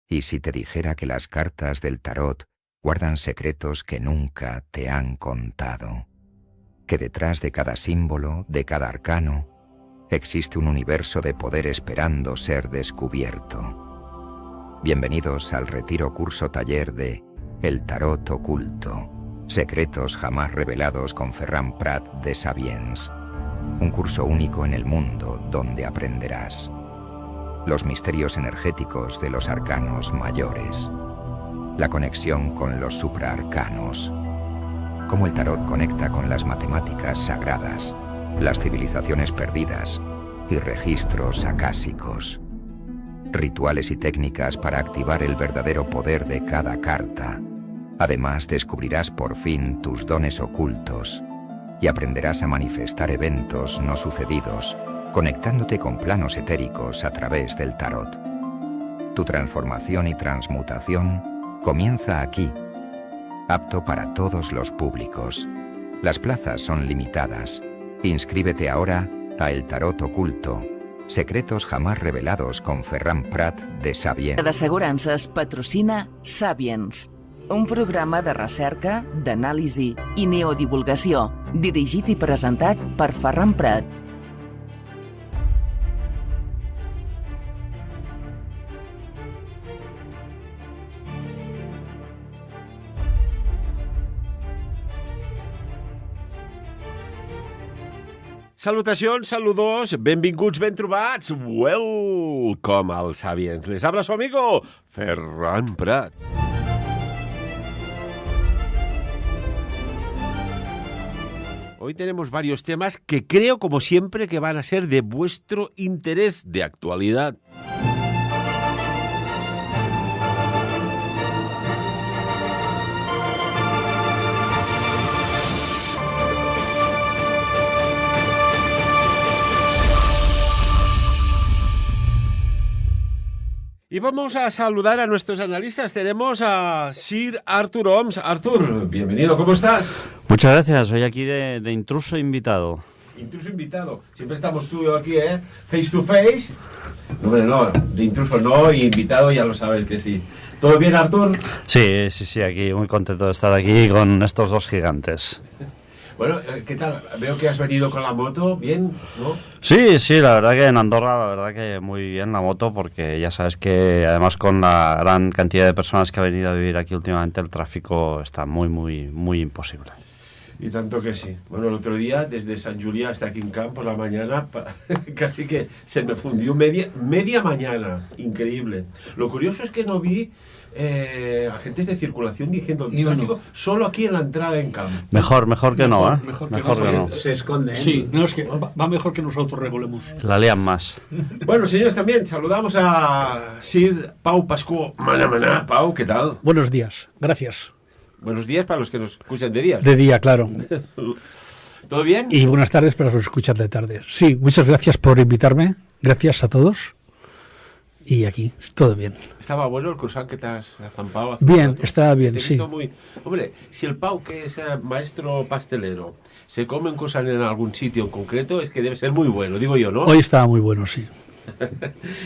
¿Y si te dijera que las cartas del tarot guardan secretos que nunca te han contado? Que detrás de cada símbolo, de cada arcano, existe un universo de poder esperando ser descubierto. Bienvenidos al retiro curso taller de El Tarot Oculto, secretos jamás revelados con Ferran Prat de Sabiens. Un curso único en el mundo donde aprenderás los misterios energéticos de los arcanos mayores, la conexión con los supraarcanos, cómo el tarot conecta con las matemáticas sagradas, las civilizaciones perdidas y registros acásicos, rituales y técnicas para activar el verdadero poder de cada carta. Además, descubrirás por fin tus dones ocultos y aprenderás a manifestar eventos no sucedidos, conectándote con planos etéricos a través del tarot. Tu transformación y transmutación comienza aquí, apto para todos los públicos. Las plazas son limitadas. Inscríbete ahora a El Tarot Oculto, secretos jamás revelados con Ferran Prat de Sabiens. D'Assegurances patrocina Sabiens, un programa de recerca, d'anàlisi i neodivulgació, dirigit i presentat per Ferran Prat. Salutacions, saludos, benvinguts, ben trobats, welcome al Sabiens. Les habla su amigo Ferran Prat. Hoy tenemos varios temas que creo, como siempre, que van a ser de vuestro interés de actualidad. Y vamos a saludar a nuestros analistas. Tenemos a Sir Artur Oms. Artur, bienvenido, ¿cómo estás? Muchas gracias, soy aquí de intruso invitado. Intruso invitado. Siempre estamos tú y yo aquí, face to face. No, no, de intruso no, y invitado ya lo sabes que sí. ¿Todo bien, Artur? Sí, aquí muy contento de estar aquí con estos dos gigantes. Bueno, ¿qué tal? Veo que has venido con la moto, ¿bien? ¿No? Sí, la verdad que en Andorra, la verdad que muy bien la moto, porque ya sabes que además con la gran cantidad de personas que ha venido a vivir aquí últimamente, el tráfico está muy imposible. Y tanto que sí. Bueno, el otro día, desde San Julià hasta Quincamp por la mañana, casi que se me fundió media mañana. Increíble. Lo curioso es que no vi agentes de circulación diciendo tráfico solo aquí en la entrada en Camp. Mejor que no, ¿eh? Mejor que no. Se esconden. Sí, no, es que va mejor que nosotros regulemos. La lían más. Bueno, señores, también saludamos a Sir Pau Pascual. Maná. Pau, ¿qué tal? Buenos días, gracias. Buenos días para los que nos escuchan de día. De día, claro. ¿Todo bien? Y buenas tardes para los que nos escuchan de tarde. Sí, muchas gracias por invitarme. Gracias a todos. Y aquí, todo bien. ¿Estaba bueno el croissant que te has zampado? Bien, estaba bien, sí. Hombre, si el Pau, que es maestro pastelero, se come un croissant en algún sitio en concreto, es que debe ser muy bueno, digo yo, ¿no? Hoy estaba muy bueno, sí.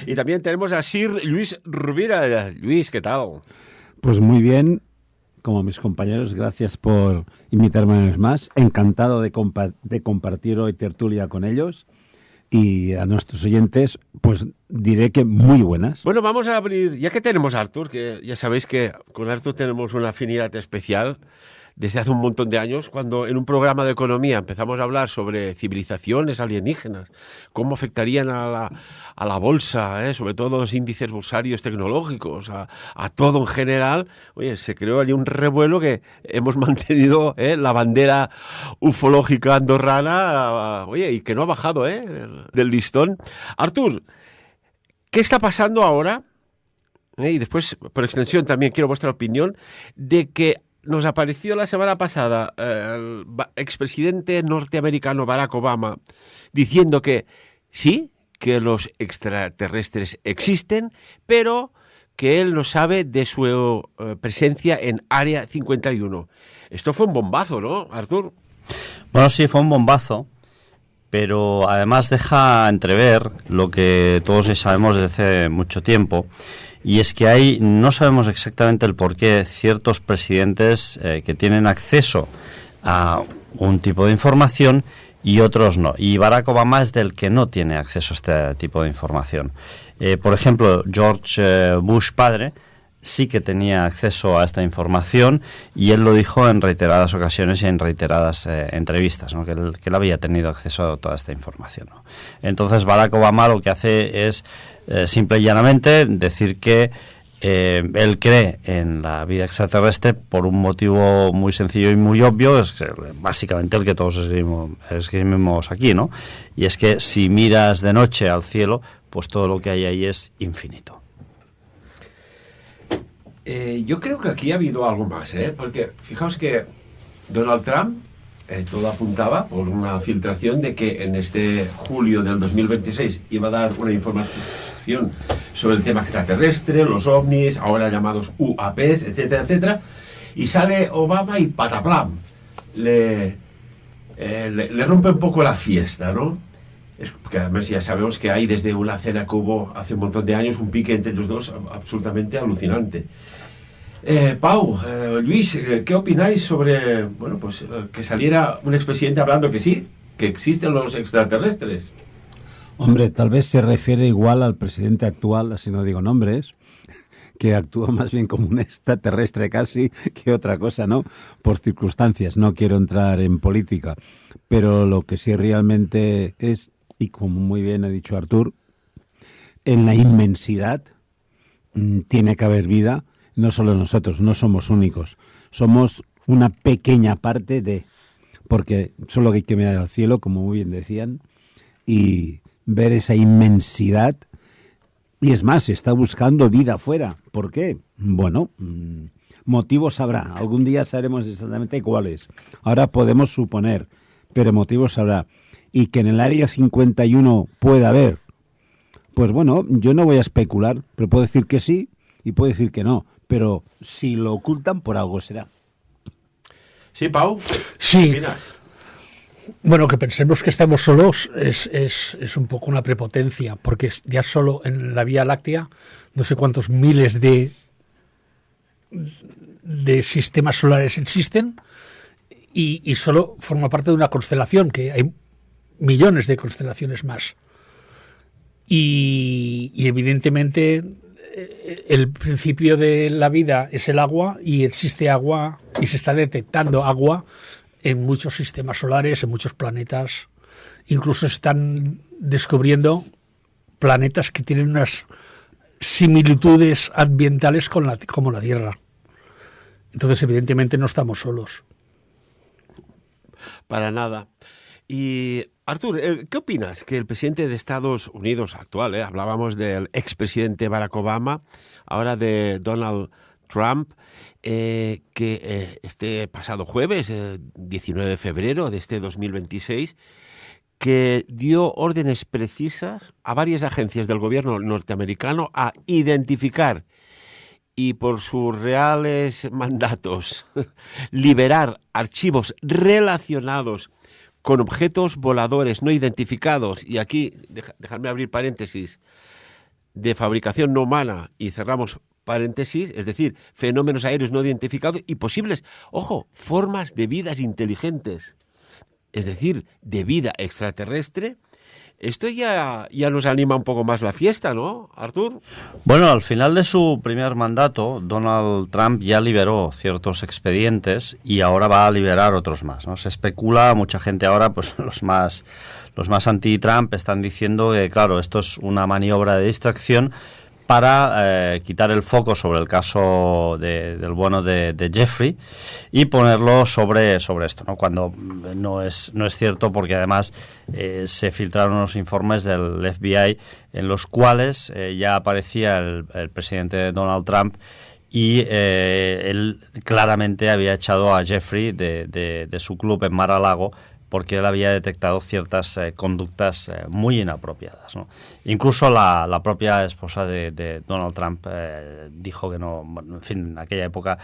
Y también tenemos a Sir Luis Rubira. Luis, ¿qué tal? Pues muy bien, como mis compañeros, gracias por invitarme una vez más. Encantado de compartir hoy tertulia con ellos. Y a nuestros oyentes, pues diré que muy buenas. Bueno, vamos a abrir, ya que tenemos a Artur, que ya sabéis que con Artur tenemos una afinidad especial desde hace un montón de años, cuando en un programa de economía empezamos a hablar sobre civilizaciones alienígenas, cómo afectarían a la bolsa, sobre todo los índices bursarios tecnológicos, a todo en general. Oye, se creó allí un revuelo que hemos mantenido la bandera ufológica andorrana, y que no ha bajado del listón. Artur, ¿qué está pasando ahora? Y después, por extensión, también quiero vuestra opinión de que nos apareció la semana pasada el expresidente norteamericano Barack Obama diciendo que sí, que los extraterrestres existen, pero que él no sabe de su presencia en Área 51. Esto fue un bombazo, ¿no, Artur? Bueno, sí, fue un bombazo, pero además deja entrever lo que todos sabemos desde hace mucho tiempo, y es que no sabemos exactamente el por qué ciertos presidentes que tienen acceso a un tipo de información y otros no. Y Barack Obama es del que no tiene acceso a este tipo de información. Por ejemplo, George Bush padre sí que tenía acceso a esta información y él lo dijo en reiteradas ocasiones y en reiteradas entrevistas, ¿no? que él había tenido acceso a toda esta información, ¿no? Entonces Barack Obama lo que hace es simple y llanamente decir que él cree en la vida extraterrestre por un motivo muy sencillo y muy obvio, es básicamente el que todos esgrimimos aquí, ¿no? Y es que si miras de noche al cielo, pues todo lo que hay ahí es infinito. Yo creo que aquí ha habido algo más, porque fijaos que Donald Trump, todo apuntaba por una filtración de que en este julio del 2026 iba a dar una información sobre el tema extraterrestre, los ovnis, ahora llamados UAPs, etcétera, etcétera, y sale Obama y pataplam, le rompe un poco la fiesta, ¿no? Porque además ya sabemos que hay desde una cena que hubo hace un montón de años un pique entre los dos absolutamente alucinante. Pau, Luis, ¿qué opináis sobre que saliera un expresidente hablando que sí, que existen los extraterrestres? Hombre, tal vez se refiere igual al presidente actual, así no digo nombres, que actúa más bien como un extraterrestre casi que otra cosa, ¿no? Por circunstancias, no quiero entrar en política, pero lo que sí realmente es, y como muy bien ha dicho Artur, en la inmensidad tiene que haber vida. No solo nosotros, no somos únicos, somos una pequeña parte de, porque solo hay que mirar al cielo, como muy bien decían, y ver esa inmensidad. Y es más, se está buscando vida afuera. ¿Por qué? Bueno, motivos habrá. Algún día sabremos exactamente cuáles. Ahora podemos suponer, pero motivos habrá. Y que en el área 51 pueda haber, pues bueno, yo no voy a especular, pero puedo decir que sí y puedo decir que no. Pero si lo ocultan, por algo será. Sí, Pau. Sí. ¿Qué opinas? Bueno, que pensemos que estamos solos es un poco una prepotencia, porque ya solo en la Vía Láctea no sé cuántos miles de sistemas solares existen y solo forma parte de una constelación, que hay millones de constelaciones más. Y evidentemente el principio de la vida es el agua, y existe agua y se está detectando agua en muchos sistemas solares, en muchos planetas. Incluso están descubriendo planetas que tienen unas similitudes ambientales como la Tierra. Entonces, evidentemente, no estamos solos. Para nada. Y Artur, ¿qué opinas que el presidente de Estados Unidos actual, hablábamos del expresidente Barack Obama, ahora de Donald Trump, que este pasado jueves, 19 de febrero de este 2026, que dio órdenes precisas a varias agencias del gobierno norteamericano a identificar y por sus reales mandatos liberar archivos relacionados con objetos voladores no identificados, y aquí, dejadme abrir paréntesis, de fabricación no humana, y cerramos paréntesis, es decir, fenómenos aéreos no identificados y posibles, ojo, formas de vidas inteligentes, es decir, de vida extraterrestre. Esto ya nos anima un poco más la fiesta, ¿no, Artur? Bueno, al final de su primer mandato, Donald Trump ya liberó ciertos expedientes y ahora va a liberar otros más, ¿no? Se especula, mucha gente ahora, pues los más anti-Trump están diciendo que, claro, esto es una maniobra de distracción para quitar el foco sobre el caso del bueno de Jeffrey y ponerlo sobre esto, ¿no? Cuando no es cierto, porque además se filtraron unos informes del FBI en los cuales ya aparecía el presidente Donald Trump y él claramente había echado a Jeffrey de su club en Mar-a-Lago porque él había detectado ciertas conductas muy inapropiadas, ¿no? Incluso la propia esposa de Donald Trump dijo que no, en fin, en aquella época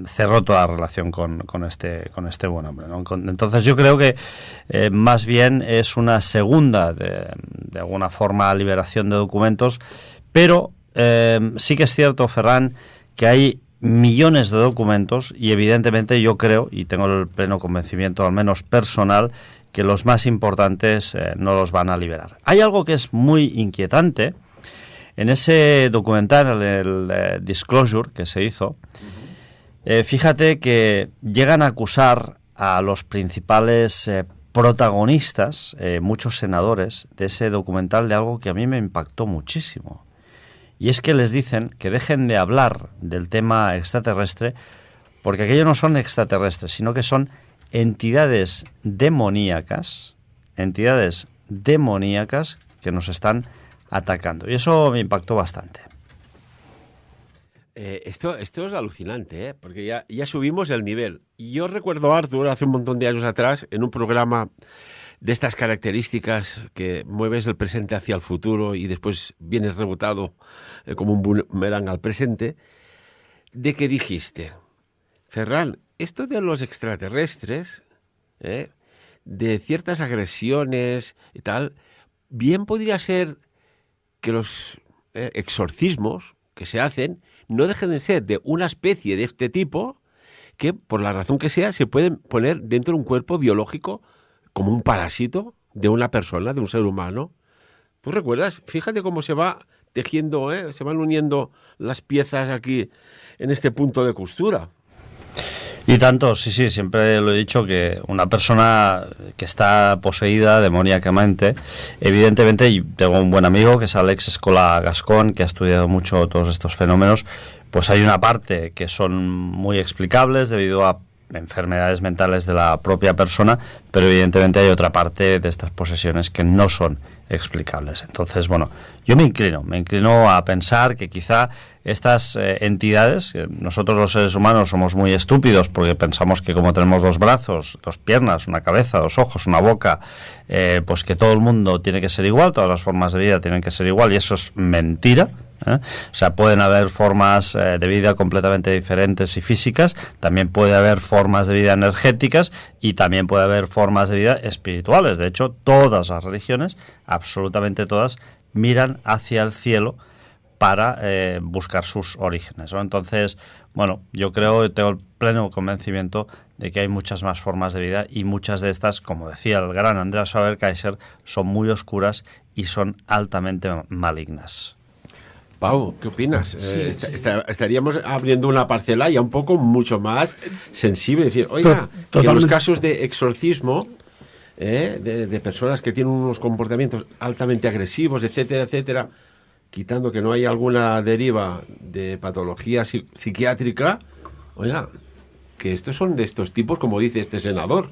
cerró toda relación con este buen hombre, ¿no? Entonces yo creo que más bien es una segunda, de alguna forma, liberación de documentos, pero sí que es cierto, Ferran, que hay millones de documentos y evidentemente yo creo, y tengo el pleno convencimiento al menos personal, que los más importantes no los van a liberar. Hay algo que es muy inquietante. En ese documental, el Disclosure que se hizo, fíjate que llegan a acusar a los principales protagonistas, muchos senadores, de ese documental de algo que a mí me impactó muchísimo. Y es que les dicen que dejen de hablar del tema extraterrestre porque aquello no son extraterrestres, sino que son entidades demoníacas que nos están atacando. Y eso me impactó bastante. Esto es alucinante, porque ya subimos el nivel. Y yo recuerdo a Arthur hace un montón de años atrás, en un programa de estas características que mueves el presente hacia el futuro y después vienes rebotado como un boomerang al presente, de que dijiste, Ferran, esto de los extraterrestres, de ciertas agresiones y tal, bien podría ser que los exorcismos que se hacen no dejen de ser de una especie de este tipo que, por la razón que sea, se pueden poner dentro de un cuerpo biológico como un parásito de una persona, de un ser humano. ¿Tú recuerdas? Fíjate cómo se va tejiendo, se van uniendo las piezas aquí en este punto de costura. Y tanto, sí, siempre lo he dicho, que una persona que está poseída demoníacamente, evidentemente, y tengo un buen amigo que es Alex Escola Gascón, que ha estudiado mucho todos estos fenómenos, pues hay una parte que son muy explicables debido a enfermedades mentales de la propia persona, pero evidentemente hay otra parte de estas posesiones que no son explicables. Entonces, bueno, yo me inclino a pensar que quizá estas entidades, nosotros los seres humanos somos muy estúpidos porque pensamos que como tenemos 2 brazos, 2 piernas, una cabeza, 2 ojos, una boca, pues que todo el mundo tiene que ser igual, todas las formas de vida tienen que ser igual, y eso es mentira. O sea, pueden haber formas de vida completamente diferentes y físicas, también puede haber formas de vida energéticas y también puede haber formas de vida espirituales. De hecho, todas las religiones, absolutamente todas, miran hacia el cielo para buscar sus orígenes, ¿no? Entonces, bueno, yo creo, tengo el pleno convencimiento de que hay muchas más formas de vida y muchas de estas, como decía el gran Andreas Faber-Kaiser, son muy oscuras y son altamente malignas. Pau, ¿qué opinas? Estaríamos abriendo una parcela ya un poco mucho más sensible. Decir, oiga, que en los casos de exorcismo, de personas que tienen unos comportamientos altamente agresivos, etcétera, etcétera, quitando que no hay alguna deriva de patología psiquiátrica, oiga, que estos son de estos tipos, como dice este senador.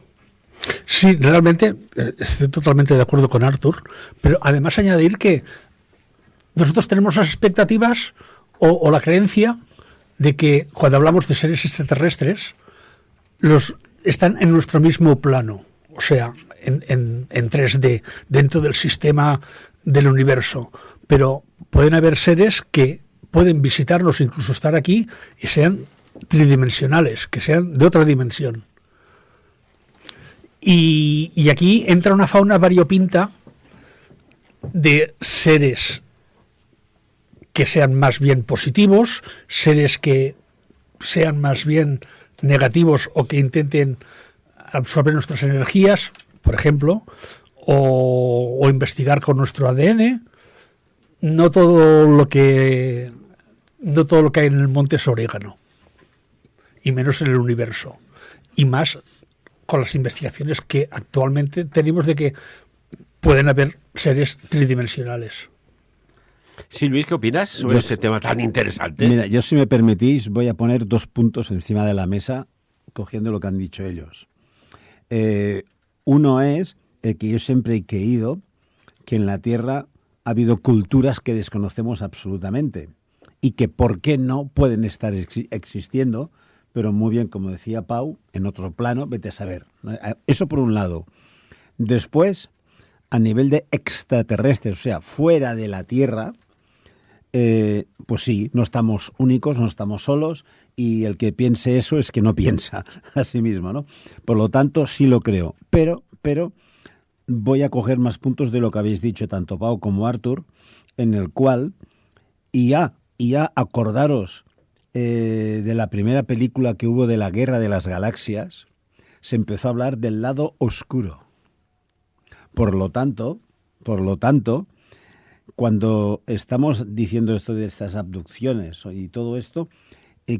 Sí, realmente estoy totalmente de acuerdo con Arthur, pero además añadir que nosotros tenemos las expectativas o la creencia de que cuando hablamos de seres extraterrestres, están en nuestro mismo plano, o sea, en 3D, dentro del sistema del universo. Pero pueden haber seres que pueden visitarnos, incluso estar aquí, y sean tridimensionales, que sean de otra dimensión. Y aquí entra una fauna variopinta de seres que sean más bien positivos, seres que sean más bien negativos o que intenten absorber nuestras energías, por ejemplo, o investigar con nuestro ADN. No todo lo que hay en el monte es orégano, y menos en el universo, y más con las investigaciones que actualmente tenemos de que pueden haber seres tridimensionales. Sí, Luis, ¿qué opinas sobre este tema tan interesante? Mira, yo, si me permitís, voy a poner 2 puntos encima de la mesa, cogiendo lo que han dicho ellos. Uno es que yo siempre he creído que en la Tierra ha habido culturas que desconocemos absolutamente y que, ¿por qué no?, pueden estar existiendo, pero muy bien, como decía Pau, en otro plano, vete a saber. Eso por un lado. Después, a nivel de extraterrestres, o sea, fuera de la Tierra, pues sí, no estamos únicos, no estamos solos, y el que piense eso es que no piensa a sí mismo, ¿no? Por lo tanto, sí lo creo, pero voy a coger más puntos de lo que habéis dicho tanto Pau como Arthur, en el cual Y ya acordaros de la primera película que hubo de la Guerra de las Galaxias, se empezó a hablar del lado oscuro. Por lo tanto, cuando estamos diciendo esto de estas abducciones y todo esto,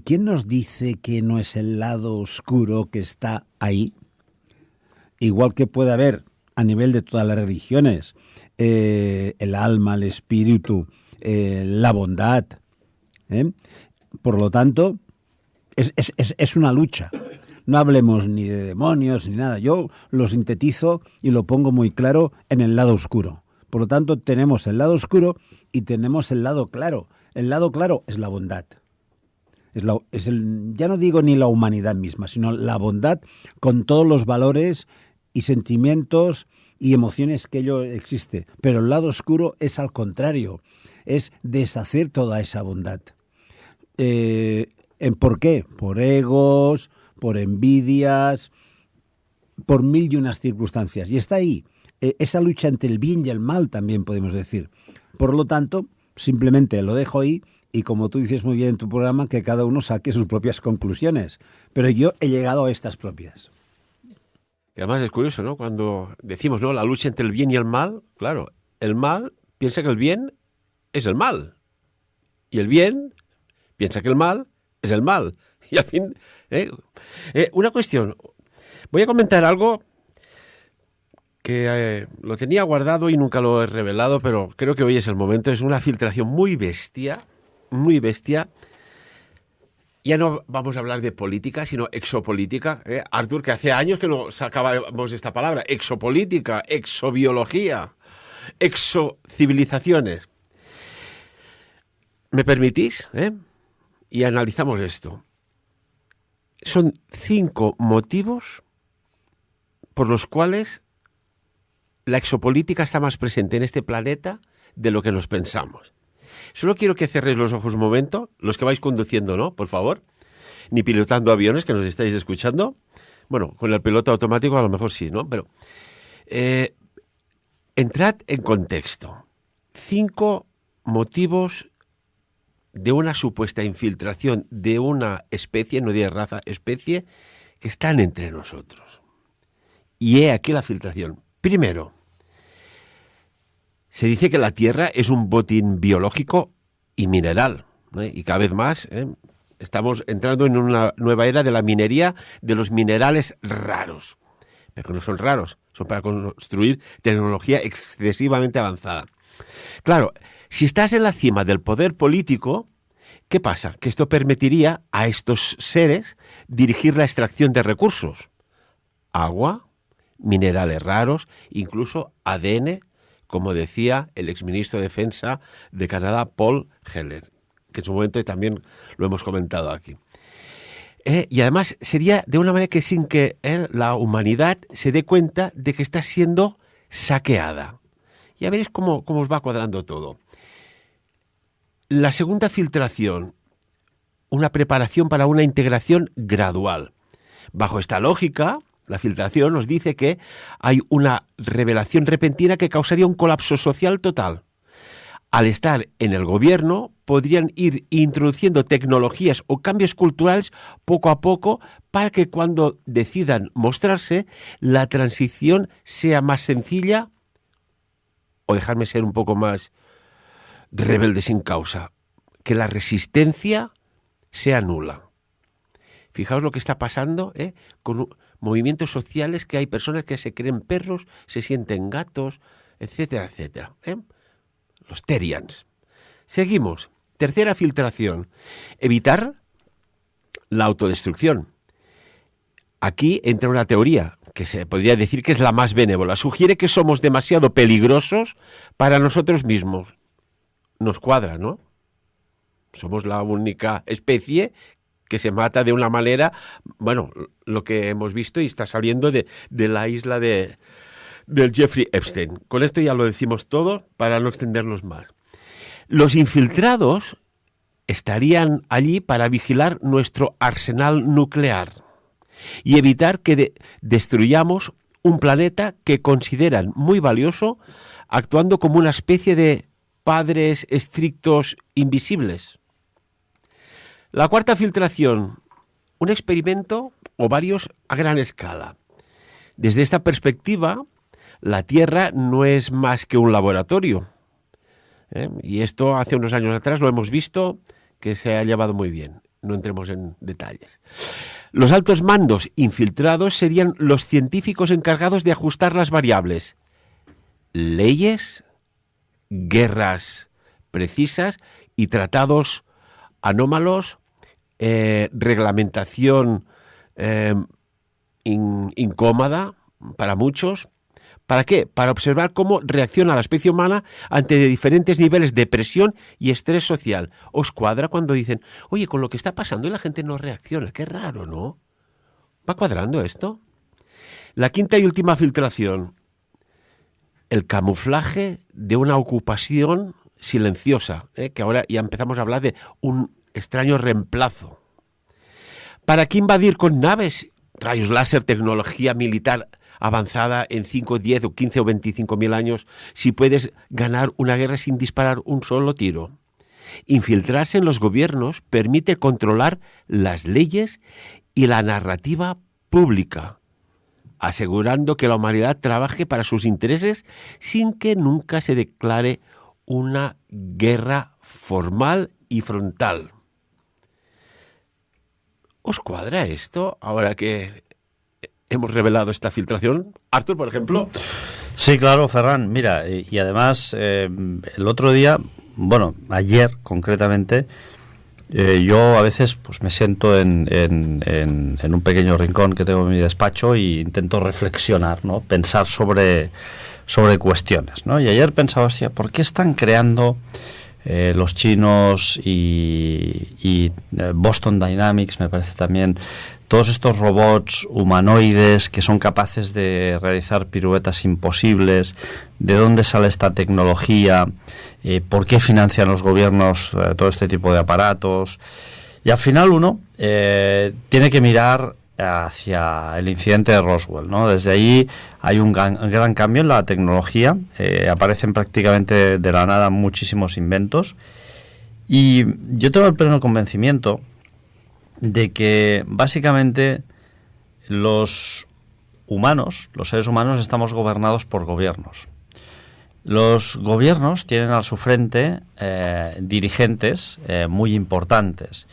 ¿quién nos dice que no es el lado oscuro que está ahí? Igual que puede haber a nivel de todas las religiones, el alma, el espíritu, la bondad. Por lo tanto, es una lucha. No hablemos ni de demonios ni nada. Yo lo sintetizo y lo pongo muy claro en el lado oscuro. Por lo tanto, tenemos el lado oscuro y tenemos el lado claro. El lado claro es la bondad. Ya no digo ni la humanidad misma, sino la bondad con todos los valores y sentimientos y emociones que ello existe. Pero el lado oscuro es al contrario, es deshacer toda esa bondad. ¿Por qué? Por egos, por envidias, por mil y unas circunstancias. Y está ahí, esa lucha entre el bien y el mal también podemos decir. Por lo tanto, simplemente lo dejo ahí y como tú dices muy bien en tu programa, que cada uno saque sus propias conclusiones. Pero yo he llegado a estas propias. Y además es curioso, ¿no? Cuando decimos, ¿no?, la lucha entre el bien y el mal, claro, el mal piensa que el bien es el mal. Y el bien piensa que el mal es el mal. Y al fin, una cuestión. Voy a comentar algo que lo tenía guardado y nunca lo he revelado, pero creo que hoy es el momento. Es una filtración muy bestia, muy bestia. Ya no vamos a hablar de política, sino exopolítica. Artur, que hace años que no sacábamos esta palabra. Exopolítica, exobiología, exocivilizaciones. ¿Me permitís? Y analizamos esto. Son 5 motivos por los cuales la exopolítica está más presente en este planeta de lo que nos pensamos. Solo quiero que cerréis los ojos un momento, los que vais conduciendo, ¿no? Por favor. Ni pilotando aviones, que nos estáis escuchando. Bueno, con el piloto automático a lo mejor sí, ¿no? Pero entrad en contexto. 5 motivos de una supuesta infiltración de una especie, no de raza, especie, que están entre nosotros. Y he aquí la filtración. Primero, se dice que la Tierra es un botín biológico y mineral, ¿no? Y cada vez más estamos entrando en una nueva era de la minería de los minerales raros. Pero no son raros, son para construir tecnología excesivamente avanzada. Claro, si estás en la cima del poder político, ¿qué pasa? Que esto permitiría a estos seres dirigir la extracción de recursos. Agua, minerales raros, incluso ADN, como decía el exministro de Defensa de Canadá, Paul Heller, que en su momento también lo hemos comentado aquí. Y además sería de una manera que sin que la humanidad se dé cuenta de que está siendo saqueada. Ya veréis cómo os va cuadrando todo. La segunda filtración, una preparación para una integración gradual. Bajo esta lógica, la filtración nos dice que hay una revelación repentina que causaría un colapso social total. Al estar en el gobierno, podrían ir introduciendo tecnologías o cambios culturales poco a poco para que cuando decidan mostrarse, la transición sea más sencilla o dejarme ser un poco más rebelde sin causa, que la resistencia sea nula. Fijaos lo que está pasando con movimientos sociales, que hay personas que se creen perros, se sienten gatos, etcétera, etcétera. Los Terians. Seguimos. Tercera filtración. Evitar la autodestrucción. Aquí entra una teoría que se podría decir que es la más benévola. Sugiere que somos demasiado peligrosos para nosotros mismos. Nos cuadra, ¿no? Somos la única especie que se mata de una manera, bueno, lo que hemos visto y está saliendo de la isla del Jeffrey Epstein. Con esto ya lo decimos todo para no extendernos más. Los infiltrados estarían allí para vigilar nuestro arsenal nuclear y evitar que destruyamos un planeta que consideran muy valioso, actuando como una especie de padres estrictos invisibles. La cuarta filtración, un experimento o varios a gran escala. Desde esta perspectiva, la Tierra no es más que un laboratorio. Y esto hace unos años atrás lo hemos visto que se ha llevado muy bien. No entremos en detalles. Los altos mandos infiltrados serían los científicos encargados de ajustar las variables. Leyes, guerras precisas y tratados anómalos, reglamentación incómoda para muchos. ¿Para qué? Para observar cómo reacciona la especie humana ante diferentes niveles de presión y estrés social. ¿Os cuadra cuando dicen, oye, con lo que está pasando y la gente no reacciona? Qué raro, ¿no? ¿Va cuadrando esto? La quinta y última filtración. El camuflaje de una ocupación silenciosa, que ahora ya empezamos a hablar de un extraño reemplazo. ¿Para qué invadir con naves, rayos láser, tecnología militar avanzada en 5, 10 o 15 o 25 mil años si puedes ganar una guerra sin disparar un solo tiro? Infiltrarse en los gobiernos permite controlar las leyes y la narrativa pública, asegurando que la humanidad trabaje para sus intereses sin que nunca se declare una guerra formal y frontal. ¿Os cuadra esto ahora que hemos revelado esta filtración? Artur, por ejemplo. Sí, claro, Ferran. Mira, y además el otro día, bueno, ayer concretamente, yo a veces pues me siento en un pequeño rincón que tengo en mi despacho e intento reflexionar, ¿no? Pensar sobre cuestiones, ¿no? Y ayer pensaba, hostia, ¿por qué están creando los chinos y Boston Dynamics, me parece también, todos estos robots humanoides que son capaces de realizar piruetas imposibles? ¿De dónde sale esta tecnología? ¿Por qué financian los gobiernos todo este tipo de aparatos? Y al final uno tiene que mirar hacia el incidente de Roswell, ¿no? Desde ahí hay un gran cambio en la tecnología, aparecen prácticamente de la nada muchísimos inventos, y yo tengo el pleno convencimiento de que básicamente los seres humanos, estamos gobernados por gobiernos. Los gobiernos tienen a su frente dirigentes muy importantes,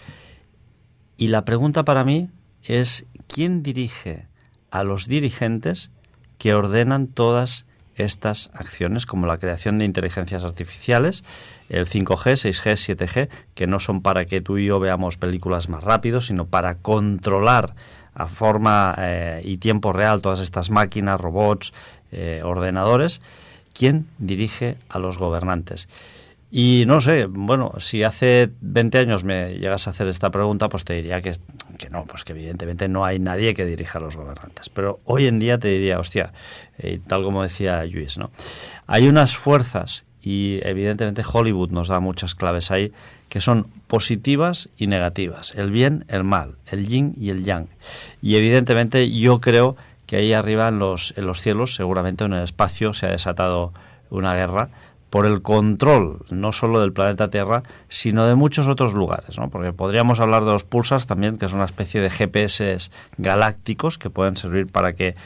y la pregunta para mí es quién dirige a los dirigentes que ordenan todas estas acciones, como la creación de inteligencias artificiales, el 5G, 6G, 7G, que no son para que tú y yo veamos películas más rápido, sino para controlar a forma y tiempo real todas estas máquinas, robots, ordenadores. ¿Quién dirige a los gobernantes? Y no sé, bueno, si hace 20 años me llegas a hacer esta pregunta, pues te diría que no, pues que evidentemente no hay nadie que dirija a los gobernantes. Pero hoy en día te diría, hostia, tal como decía Lluís, ¿no? Hay unas fuerzas, y evidentemente Hollywood nos da muchas claves ahí, que son positivas y negativas, el bien, el mal, el yin y el yang. Y evidentemente yo creo que ahí arriba en los cielos, seguramente en el espacio, se ha desatado una guerra por el control no solo del planeta Tierra, sino de muchos otros lugares, ¿no? Porque podríamos hablar de los pulsars también, que es una especie de GPS galácticos que pueden servir para que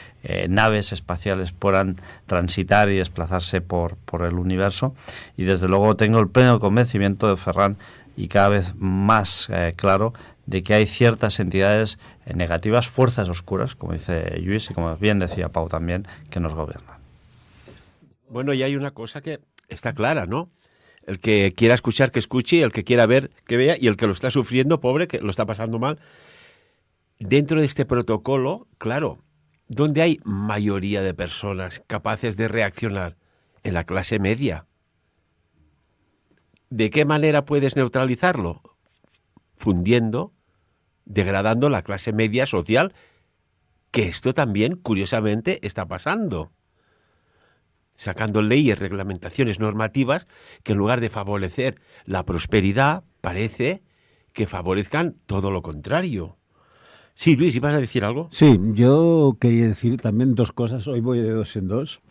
naves espaciales puedan transitar y desplazarse por el universo. Y desde luego tengo el pleno convencimiento de Ferran, y cada vez más claro, de que hay ciertas entidades negativas, fuerzas oscuras, como dice Lluís y como bien decía Pau también, que nos gobiernan. Bueno, y hay una cosa que está clara, ¿no? El que quiera escuchar, que escuche, y el que quiera ver, que vea, y el que lo está sufriendo, pobre, que lo está pasando mal. Dentro de este protocolo, claro, ¿dónde hay mayoría de personas capaces de reaccionar? En la clase media. ¿De qué manera puedes neutralizarlo? Fundiendo, degradando la clase media social, que esto también, curiosamente, está pasando. Sacando leyes, reglamentaciones, normativas que en lugar de favorecer la prosperidad, parece que favorezcan todo lo contrario. Sí, Luis, ¿ibas a decir algo? Sí, yo quería decir también dos cosas, hoy voy de dos en dos.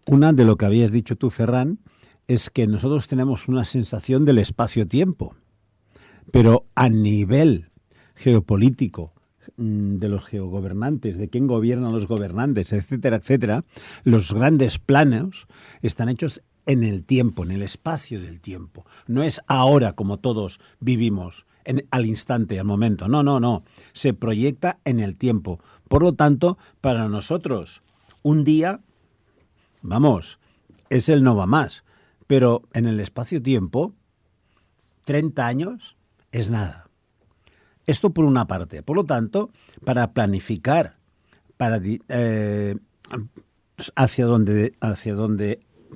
Una, de lo que habías dicho tú, Ferran, es que nosotros tenemos una sensación del espacio-tiempo, pero a nivel geopolítico, de los geogobernantes, de quién gobiernan los gobernantes, etcétera, etcétera, los grandes planos están hechos en el tiempo, en el espacio del tiempo. No es ahora como todos vivimos, al instante, al momento. No, no, no. Se proyecta en el tiempo. Por lo tanto, para nosotros, un día, vamos, es el no va más. Pero en el espacio-tiempo, 30 años es nada. Esto por una parte. Por lo tanto, para planificar, para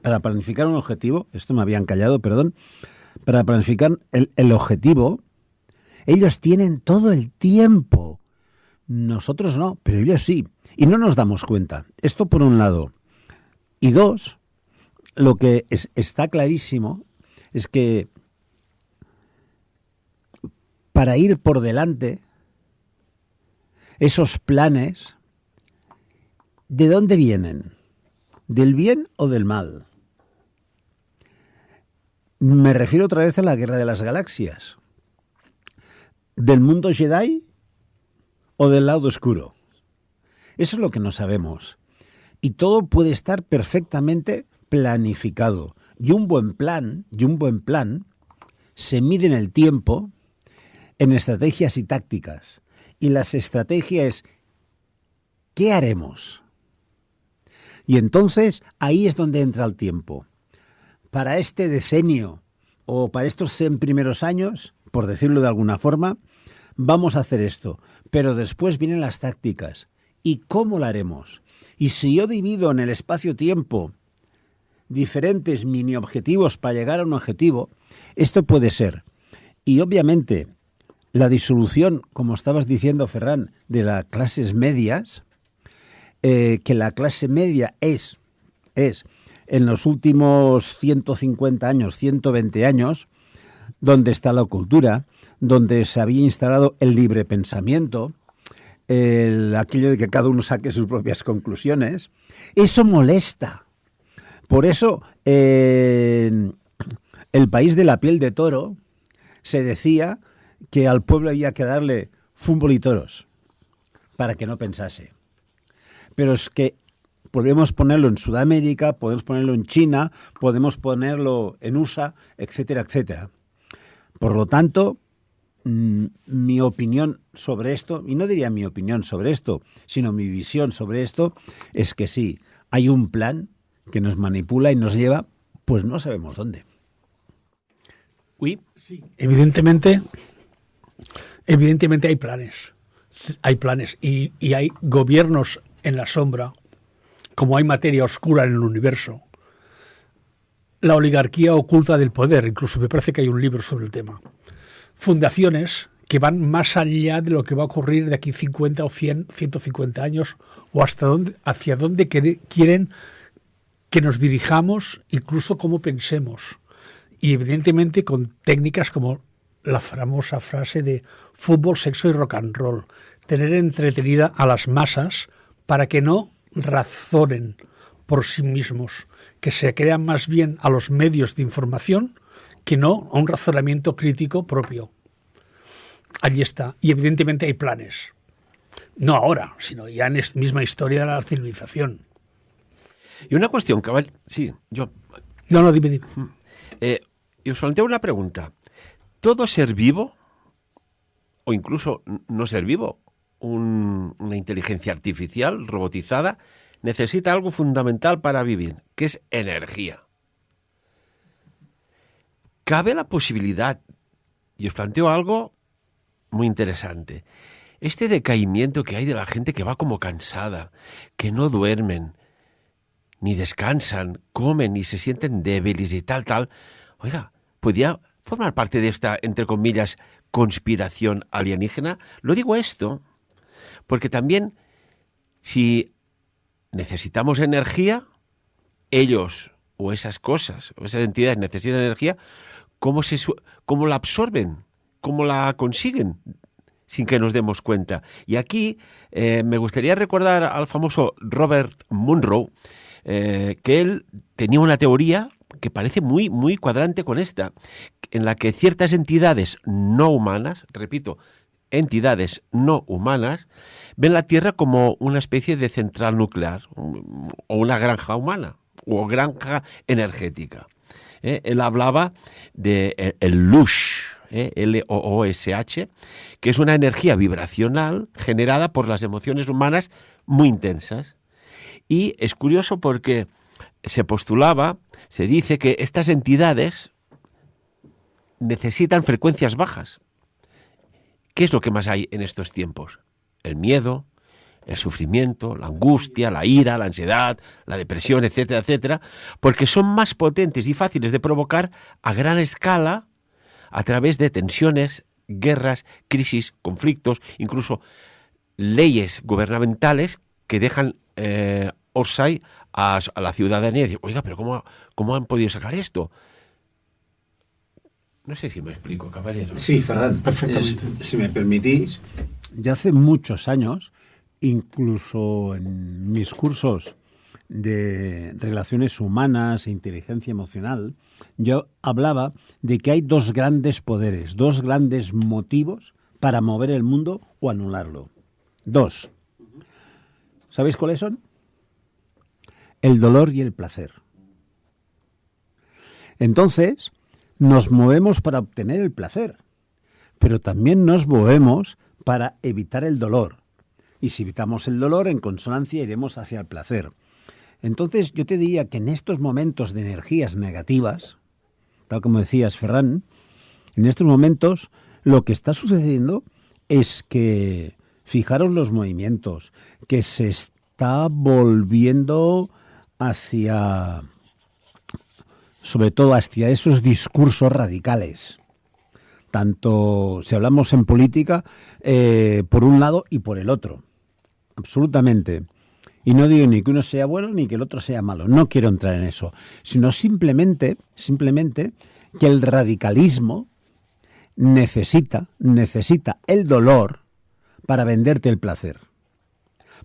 para planificar un objetivo, esto me habían callado, perdón, para planificar el objetivo, ellos tienen todo el tiempo. Nosotros no, pero ellos sí. Y no nos damos cuenta. Esto por un lado. Y dos, lo que está clarísimo es que para ir por delante, esos planes, ¿de dónde vienen? ¿Del bien o del mal? Me refiero otra vez a la Guerra de las Galaxias. ¿Del mundo Jedi o del lado oscuro? Eso es lo que no sabemos. Y todo puede estar perfectamente planificado. Y un buen plan se mide en el tiempo, en estrategias y tácticas. Y las estrategias es, ¿qué haremos? Y entonces ahí es donde entra el tiempo. Para este decenio o para estos 100 primeros años, por decirlo de alguna forma, vamos a hacer esto. Pero después vienen las tácticas. ¿Y cómo lo haremos? Y si yo divido en el espacio-tiempo diferentes mini objetivos para llegar a un objetivo, esto puede ser. Y obviamente la disolución, como estabas diciendo, Ferran, de las clases medias, que la clase media es en los últimos 150 años, 120 años, donde está la cultura, donde se había instalado el libre pensamiento, aquello de que cada uno saque sus propias conclusiones, eso molesta. Por eso, en el país de la piel de toro, se decía que al pueblo había que darle fútbol y toros para que no pensase. Pero es que podemos ponerlo en Sudamérica, podemos ponerlo en China, podemos ponerlo en USA, etcétera, etcétera. Por lo tanto, mi opinión sobre esto, y no diría mi opinión sobre esto, sino mi visión sobre esto, es que sí, hay un plan que nos manipula y nos lleva, pues no sabemos dónde. Oui. Sí, evidentemente hay planes. Hay planes y hay gobiernos en la sombra, como hay materia oscura en el universo. La oligarquía oculta del poder, incluso me parece que hay un libro sobre el tema. Fundaciones que van más allá de lo que va a ocurrir de aquí 50 o 100, 150 años, o hacia dónde quieren que nos dirijamos, incluso cómo pensemos. Y evidentemente con técnicas como la famosa frase de fútbol, sexo y rock and roll. Tener entretenida a las masas para que no razonen por sí mismos, que se crean más bien a los medios de información que no a un razonamiento crítico propio. Allí está. Y evidentemente hay planes. No ahora, sino ya en esta misma historia de la civilización. Y una cuestión, caball... Sí, yo... No, dime. Y os planteo una pregunta. ¿Todo ser vivo, o incluso no ser vivo, una inteligencia artificial robotizada, necesita algo fundamental para vivir, que es energía? ¿Cabe la posibilidad, y os planteo algo muy interesante, este decaimiento que hay de la gente que va como cansada, que no duermen, ni descansan, comen y se sienten débiles y tal? Oiga, ¿podría formar parte de esta, entre comillas, conspiración alienígena? Lo digo esto porque también, si necesitamos energía, ellos o esas cosas o esas entidades necesitan energía, ¿cómo la absorben? ¿Cómo la consiguen sin que nos demos cuenta? Y aquí me gustaría recordar al famoso Robert Monroe, que él tenía una teoría que parece muy, muy cuadrante con esta, en la que ciertas entidades no humanas, repito, entidades no humanas, ven la Tierra como una especie de central nuclear o una granja humana o granja energética. Él hablaba de el LOOSH, LOOSH, que es una energía vibracional generada por las emociones humanas muy intensas. Y es curioso porque se dice que estas entidades necesitan frecuencias bajas. ¿Qué es lo que más hay en estos tiempos? El miedo, el sufrimiento, la angustia, la ira, la ansiedad, la depresión, etcétera, etcétera, porque son más potentes y fáciles de provocar a gran escala a través de tensiones, guerras, crisis, conflictos, incluso leyes gubernamentales que dejan offside a la ciudadanía y decir, oiga, pero ¿cómo han podido sacar esto? No sé si me explico, caballero. Sí, Ferran, perfectamente. Si me permitís, ya hace muchos años, incluso en mis cursos de relaciones humanas e inteligencia emocional, yo hablaba de que hay dos grandes poderes, dos grandes motivos para mover el mundo o anularlo. Dos. ¿Sabéis cuáles son? El dolor y el placer. Entonces, nos movemos para obtener el placer, pero también nos movemos para evitar el dolor. Y si evitamos el dolor, en consonancia iremos hacia el placer. Entonces, yo te diría que en estos momentos de energías negativas, tal como decías, Ferran, en estos momentos lo que está sucediendo es que, fijaros los movimientos, que se está volviendo hacia, sobre todo hacia esos discursos radicales. Tanto si hablamos en política, por un lado y por el otro. Absolutamente. Y no digo ni que uno sea bueno ni que el otro sea malo. No quiero entrar en eso. Sino simplemente que el radicalismo necesita el dolor para venderte el placer,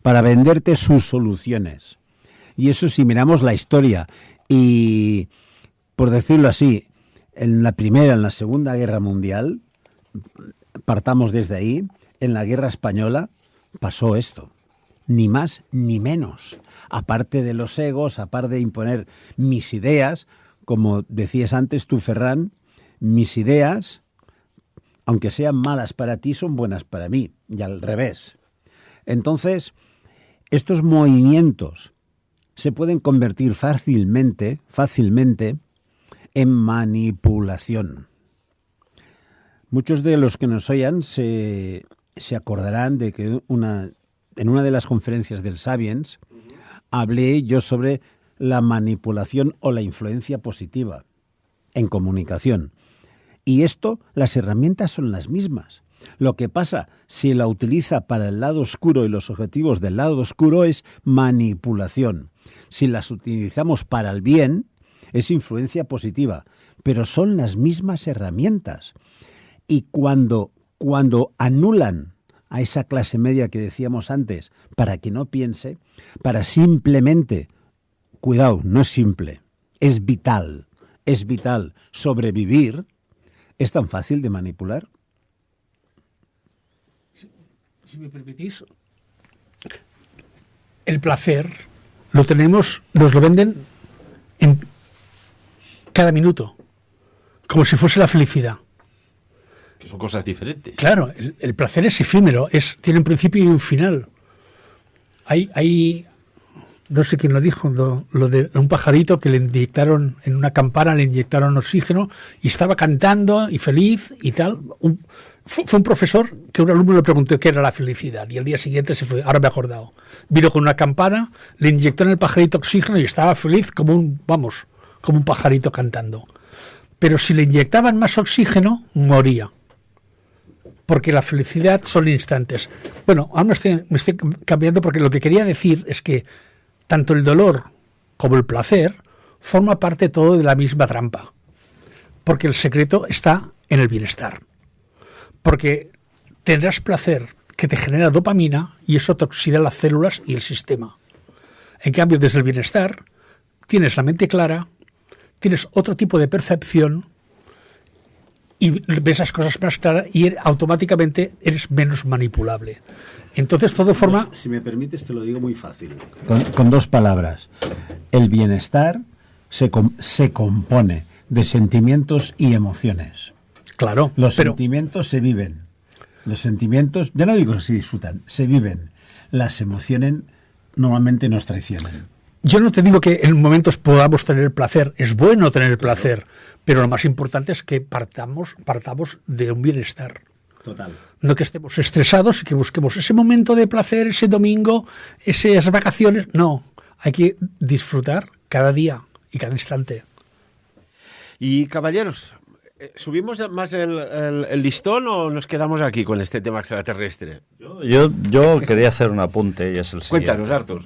para venderte sus soluciones. Y eso, si miramos la historia y, por decirlo así, en la Primera, en la Segunda Guerra Mundial, partamos desde ahí, en la Guerra Española pasó esto. Ni más ni menos. Aparte de los egos, aparte de imponer mis ideas, como decías antes tú, Ferran, mis ideas, aunque sean malas para ti, son buenas para mí, y al revés. Entonces, estos movimientos se pueden convertir fácilmente en manipulación. Muchos de los que nos oigan se acordarán de que en una de las conferencias del Sapiens hablé yo sobre la manipulación o la influencia positiva en comunicación. Y las herramientas son las mismas. Lo que pasa, si la utiliza para el lado oscuro y los objetivos del lado oscuro, es manipulación. Si las utilizamos para el bien, es influencia positiva. Pero son las mismas herramientas. Y cuando anulan a esa clase media que decíamos antes, para que no piense, para simplemente, cuidado, no es simple, es vital sobrevivir, ¿es tan fácil de manipular? Si me permitís, el placer nos lo venden en cada minuto, como si fuese la felicidad. Que son cosas diferentes. Claro, el placer es efímero, tiene un principio y un final. Hay no sé quién lo dijo, lo de un pajarito que le inyectaron, en una campana le inyectaron oxígeno y estaba cantando y feliz y tal. Fue un profesor que un alumno le preguntó qué era la felicidad y al día siguiente se fue, ahora me he acordado. Vino con una campana, le inyectó en el pajarito oxígeno y estaba feliz como un pajarito cantando. Pero si le inyectaban más oxígeno, moría. Porque la felicidad son instantes. Bueno, ahora me estoy cambiando porque lo que quería decir es que tanto el dolor como el placer forma parte todo de la misma trampa. Porque el secreto está en el bienestar. Porque tendrás placer que te genera dopamina y eso te oxida las células y el sistema. En cambio, desde el bienestar tienes la mente clara, tienes otro tipo de percepción y ves las cosas más claras y automáticamente eres menos manipulable. Entonces todo forma... Pues, si me permites, te lo digo muy fácil. Con 2 palabras. El bienestar se compone de sentimientos y emociones. Claro, Los sentimientos se viven. Los sentimientos, ya no digo que se disfrutan, se viven. Las emociones normalmente nos traicionan. Yo no te digo que en momentos podamos tener placer, es bueno tener placer, pero lo más importante es que partamos de un bienestar. Total. No que estemos estresados y que busquemos ese momento de placer, ese domingo, esas vacaciones. No, hay que disfrutar cada día y cada instante. Y caballeros, ¿subimos más el listón o nos quedamos aquí con este tema extraterrestre? Yo quería hacer un apunte y es el siguiente. Cuéntanos, Artur.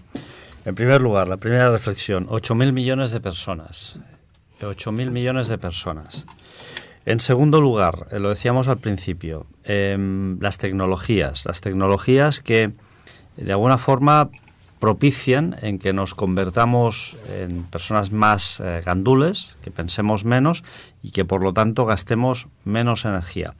En primer lugar, la primera reflexión, 8.000 millones de personas. 8.000 millones de personas. En segundo lugar, lo decíamos al principio, las tecnologías que de alguna forma propician en que nos convertamos en personas más gandules, que pensemos menos y que por lo tanto gastemos menos energía.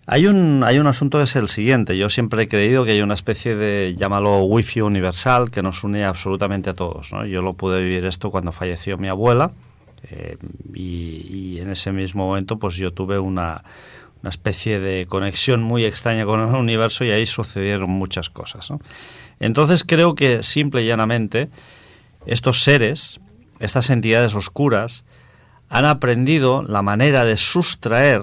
Hay un asunto que es el siguiente. Yo siempre he creído que hay una especie de, llámalo wifi universal, que nos une absolutamente a todos, ¿no? Yo lo pude vivir esto cuando falleció mi abuela y en ese mismo momento pues yo tuve una especie de conexión muy extraña con el universo y ahí sucedieron muchas cosas, ¿no? Entonces creo que simple y llanamente estos seres, estas entidades oscuras, han aprendido la manera de sustraer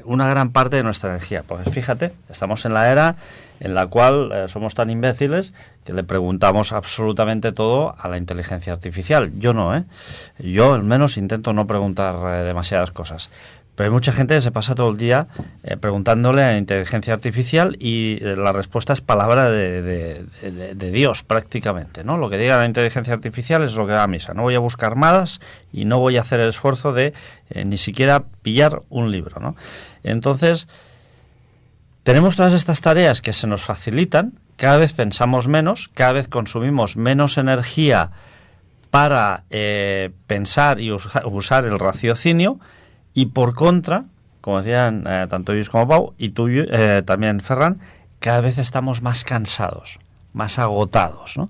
una gran parte de nuestra energía. Pues fíjate, estamos en la era en la cual somos tan imbéciles que le preguntamos absolutamente todo a la inteligencia artificial. Yo no, yo al menos intento no preguntar demasiadas cosas. Pero hay mucha gente que se pasa todo el día preguntándole a la inteligencia artificial y la respuesta es palabra de Dios prácticamente, ¿no? Lo que diga la inteligencia artificial es lo que da a misa. No voy a buscar más y no voy a hacer el esfuerzo de ni siquiera pillar un libro, ¿no? Entonces, tenemos todas estas tareas que se nos facilitan, cada vez pensamos menos, cada vez consumimos menos energía para pensar y usar el raciocinio. Y por contra, como decían tanto Luis como Pau, y tú también, Ferran, cada vez estamos más cansados, más agotados, ¿no?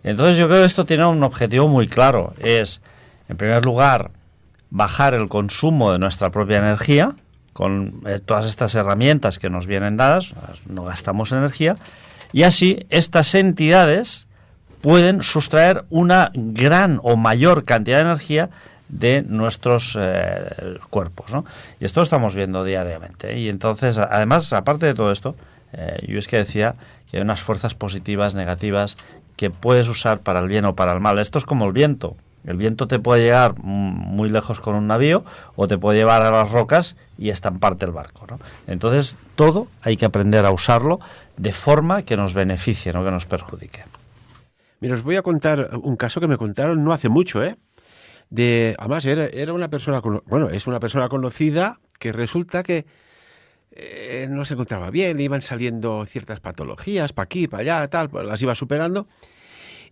Entonces yo creo que esto tiene un objetivo muy claro. Es, en primer lugar, bajar el consumo de nuestra propia energía, con todas estas herramientas que nos vienen dadas, no gastamos energía, y así estas entidades pueden sustraer una gran o mayor cantidad de energía de nuestros cuerpos, ¿no? Y esto lo estamos viendo diariamente. Y entonces, además, aparte de todo esto, yo es que decía que hay unas fuerzas positivas, negativas, que puedes usar para el bien o para el mal. Esto es como el viento. El viento te puede llegar muy lejos con un navío o te puede llevar a las rocas y estamparte el barco, ¿no? Entonces, todo hay que aprender a usarlo de forma que nos beneficie, no que nos perjudique. Mira, os voy a contar un caso que me contaron no hace mucho, además era una persona, es una persona conocida que resulta que no se encontraba bien, le iban saliendo ciertas patologías para aquí, para allá, tal, pues las iba superando.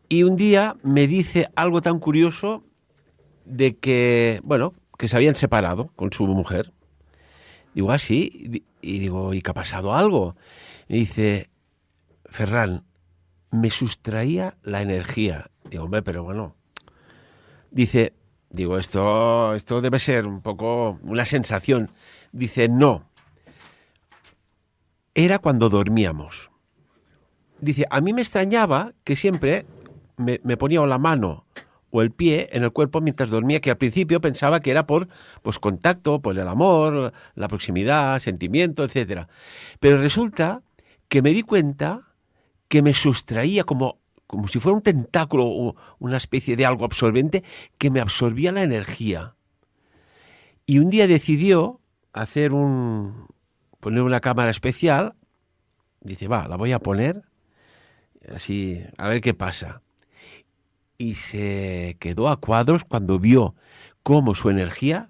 Y un día me dice algo tan curioso de que, que se habían separado con su mujer. Digo, ¿ah, sí? Y digo, ¿y qué ha pasado algo? Me dice, Ferran, me sustraía la energía. Digo, hombre, pero bueno. Digo, esto debe ser un poco una sensación. Dice, no. Era cuando dormíamos. Dice, a mí me extrañaba que siempre me ponía o la mano o el pie en el cuerpo mientras dormía, que al principio pensaba que era por contacto, por el amor, la proximidad, sentimiento, etcétera. Pero resulta que me di cuenta que me sustraía como si fuera un tentáculo o una especie de algo absorbente que me absorbía la energía. Y un día decidió poner una cámara especial. Dice, la voy a poner así, a ver qué pasa. Y se quedó a cuadros cuando vio cómo su energía,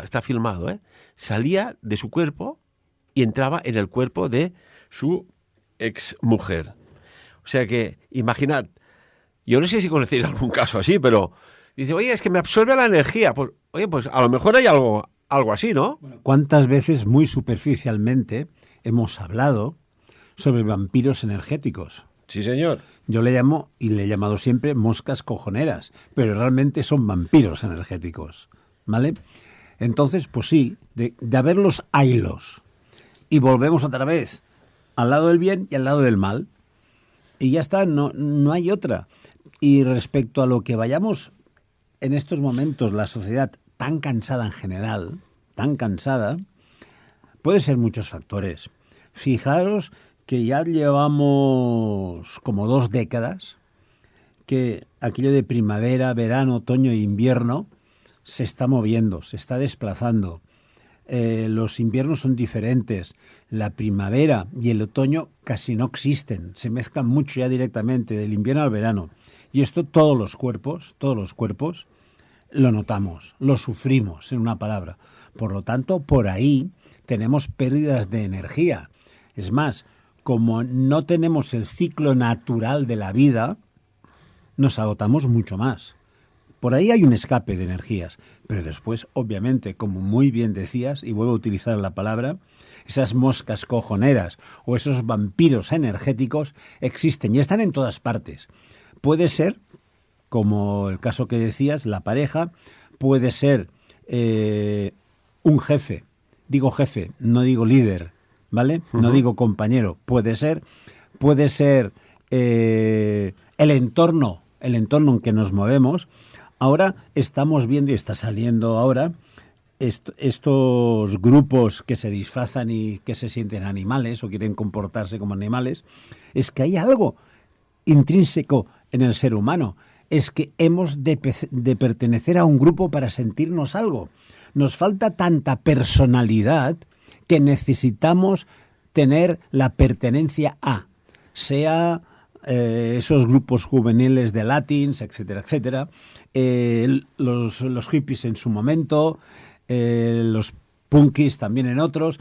está filmado, salía de su cuerpo y entraba en el cuerpo de su exmujer. O sea que, imaginad, yo no sé si conocéis algún caso así, pero Dice, oye, es que me absorbe la energía. Pues, oye, pues a lo mejor hay algo así, ¿no? ¿Cuántas veces, muy superficialmente, hemos hablado sobre vampiros energéticos? Sí, señor. Yo le llamo, y le he llamado siempre, moscas cojoneras, pero realmente son vampiros energéticos, ¿vale? Entonces, pues sí, de haberlos, haylos. Y volvemos otra vez al lado del bien y al lado del mal. Y ya está, no hay otra. Y respecto a lo que vayamos en estos momentos, la sociedad tan cansada en general, tan cansada, puede ser muchos factores. Fijaros que ya llevamos como 2 décadas que aquello de primavera, verano, otoño e invierno se está moviendo, se está desplazando. Los inviernos son diferentes. La primavera y el otoño casi no existen. Se mezclan mucho ya directamente del invierno al verano. Y esto todos los cuerpos lo notamos, lo sufrimos, en una palabra. Por lo tanto, por ahí tenemos pérdidas de energía. Es más, como no tenemos el ciclo natural de la vida, nos agotamos mucho más. Por ahí hay un escape de energías, pero después, obviamente, como muy bien decías, y vuelvo a utilizar la palabra, esas moscas cojoneras o esos vampiros energéticos existen y están en todas partes. Puede ser, como el caso que decías, la pareja, puede ser un jefe, digo jefe, no digo líder, ¿vale? No digo compañero, puede ser el entorno en que nos movemos. Ahora estamos viendo, y está saliendo ahora, estos grupos que se disfrazan y que se sienten animales o quieren comportarse como animales. Es que hay algo intrínseco en el ser humano. Es que hemos de pertenecer a un grupo para sentirnos algo. Nos falta tanta personalidad que necesitamos tener la pertenencia a, sea esos grupos juveniles de Latins, etcétera, etcétera, los hippies en su momento, los punkis también en otros,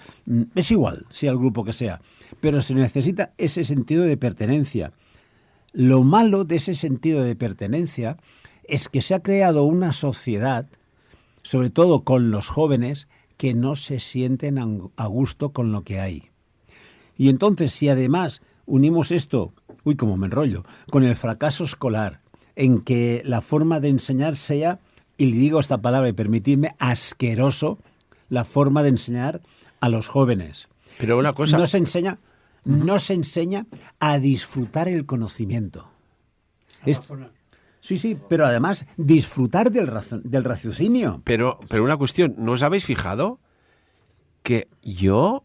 es igual, sea el grupo que sea, pero se necesita ese sentido de pertenencia. Lo malo de ese sentido de pertenencia es que se ha creado una sociedad, sobre todo con los jóvenes, que no se sienten a gusto con lo que hay. Y entonces, si además unimos esto, cómo me enrollo, con el fracaso escolar, en que la forma de enseñar sea, y le digo esta palabra y permitidme, asqueroso, la forma de enseñar a los jóvenes. Pero una cosa... No se enseña a disfrutar el conocimiento. Sí, pero además disfrutar del raciocinio. Pero una cuestión, ¿no os habéis fijado que yo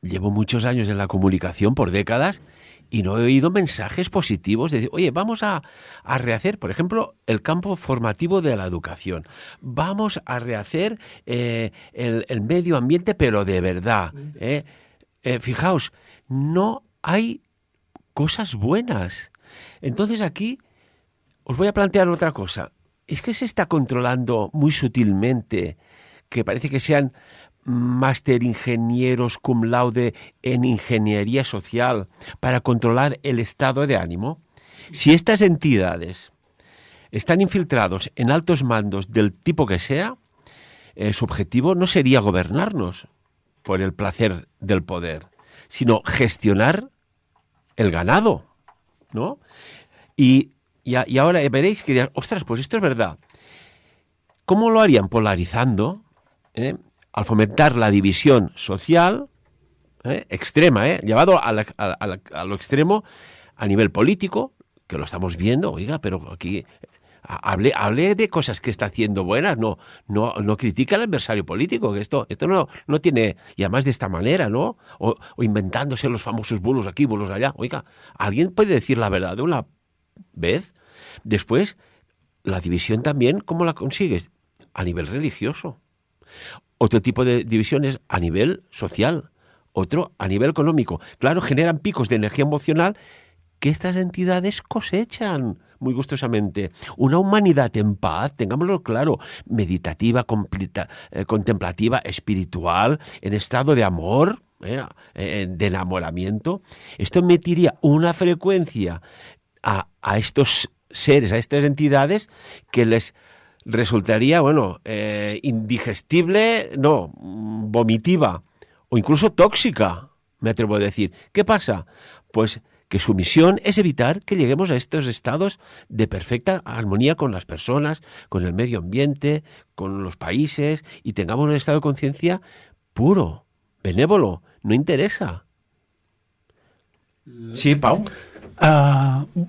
llevo muchos años en la comunicación, por décadas, y no he oído mensajes positivos de decir, oye, vamos a rehacer, por ejemplo, el campo formativo de la educación. Vamos a rehacer el medio ambiente, pero de verdad. Fijaos, no hay cosas buenas. Entonces aquí os voy a plantear otra cosa. Es que se está controlando muy sutilmente, que parece que sean máster ingenieros cum laude en ingeniería social para controlar el estado de ánimo. Si estas entidades están infiltrados en altos mandos del tipo que sea, su objetivo no sería gobernarnos por el placer del poder, sino gestionar el ganado, ¿no? Y ahora veréis que dirán, ostras, pues esto es verdad. ¿Cómo lo harían? Polarizando, al fomentar la división social extrema, llevado a lo extremo a nivel político, que lo estamos viendo, oiga, pero aquí hable de cosas que está haciendo buenas, no critica al adversario político, que esto no tiene, y además de esta manera, ¿no? O inventándose los famosos bulos aquí, bulos allá. Oiga, ¿alguien puede decir la verdad de una vez? Después, la división también, ¿cómo la consigues? A nivel religioso. Otro tipo de divisiones a nivel social, otro a nivel económico. Claro, generan picos de energía emocional que estas entidades cosechan muy gustosamente. Una humanidad en paz, tengámoslo claro, meditativa, contemplativa, espiritual, en estado de amor, de enamoramiento. Esto emitiría una frecuencia a estos seres, a estas entidades que les resultaría, bueno, indigestible, no, vomitiva o incluso tóxica, me atrevo a decir. ¿Qué pasa? Pues que su misión es evitar que lleguemos a estos estados de perfecta armonía con las personas, con el medio ambiente, con los países, y tengamos un estado de conciencia puro, benévolo, no interesa. Sí, Pau.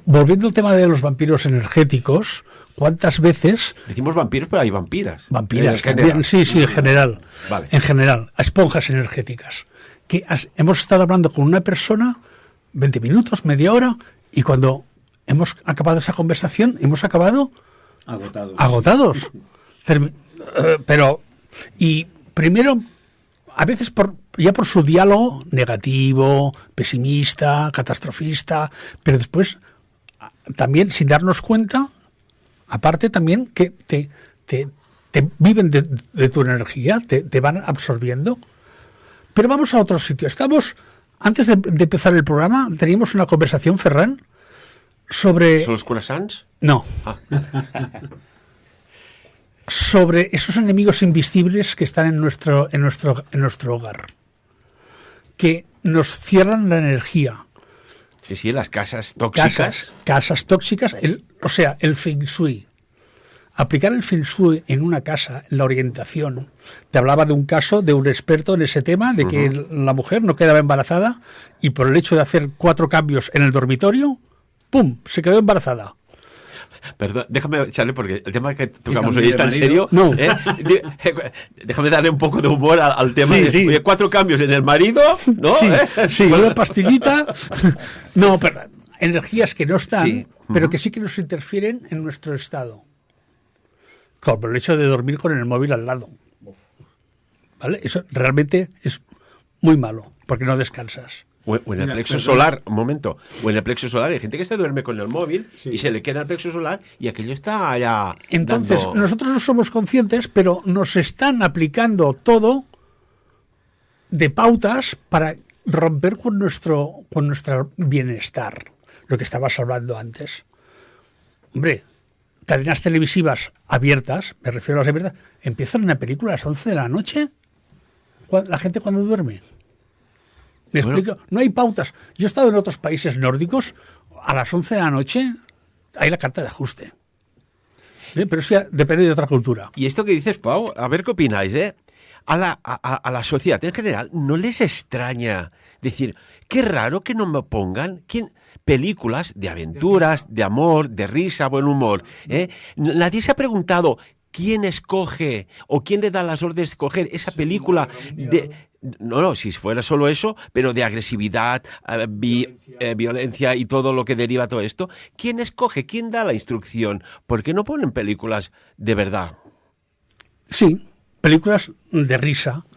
Volviendo al tema de los vampiros energéticos, ¿cuántas veces... Decimos vampiros, pero hay vampiras. Vampiras, En también, general. sí, en general. Vale. En general, a esponjas energéticas. Hemos estado hablando con una persona 20 minutos, media hora, y cuando hemos acabado esa conversación, hemos acabado agotados. Pero, y primero, a veces ya por su diálogo negativo, pesimista, catastrofista, pero después también sin darnos cuenta, aparte también que te viven de tu energía, te van absorbiendo. Pero vamos a otro sitio. Antes de empezar el programa, teníamos una conversación, Ferran, sobre... ¿Son los croissants? No. Sobre esos enemigos invisibles que están en nuestro hogar, que nos cierran la energía. Sí, las casas tóxicas. Casas tóxicas, el feng shui. Aplicar el feng shui en una casa, en la orientación. Te hablaba de un caso de un experto en ese tema, de que la mujer no quedaba embarazada y por el hecho de hacer 4 cambios en el dormitorio, ¡pum!, se quedó embarazada. Perdón, déjame, Charlie, porque el tema que tocamos hoy es tan serio. No. Déjame darle un poco de humor al tema. Sí. Oye, 4 cambios en el marido, ¿no? Sí, una pastillita. No, pero energías que no están, pero que sí que nos interfieren en nuestro estado. Por el hecho de dormir con el móvil al lado. ¿Vale? Eso realmente es muy malo, porque no descansas. O en el plexo solar, un momento. O en el plexo solar hay gente que se duerme con el móvil y se le queda el plexo solar y aquello está allá. Entonces, nosotros no somos conscientes, pero nos están aplicando todo de pautas para romper con nuestro bienestar. Lo que estabas hablando antes. Hombre, cadenas televisivas abiertas, me refiero a las abiertas, empiezan una película a las 11 de la noche. La gente cuando duerme. ¿Me explico? No hay pautas. Yo he estado en otros países nórdicos, a las 11 de la noche hay la carta de ajuste. Pero eso ya depende de otra cultura. Y esto que dices, Pau, a ver qué opináis, ¿eh? A la sociedad en general, ¿no les extraña decir, qué raro que no me pongan películas de aventuras, de amor, de risa, buen humor? Nadie se ha preguntado quién escoge o quién le da las órdenes de escoger esa película de... No, si fuera solo eso, pero de agresividad, violencia y todo lo que deriva todo esto. ¿Quién escoge? ¿Quién da la instrucción? ¿Por qué no ponen películas de verdad? Sí, películas de risa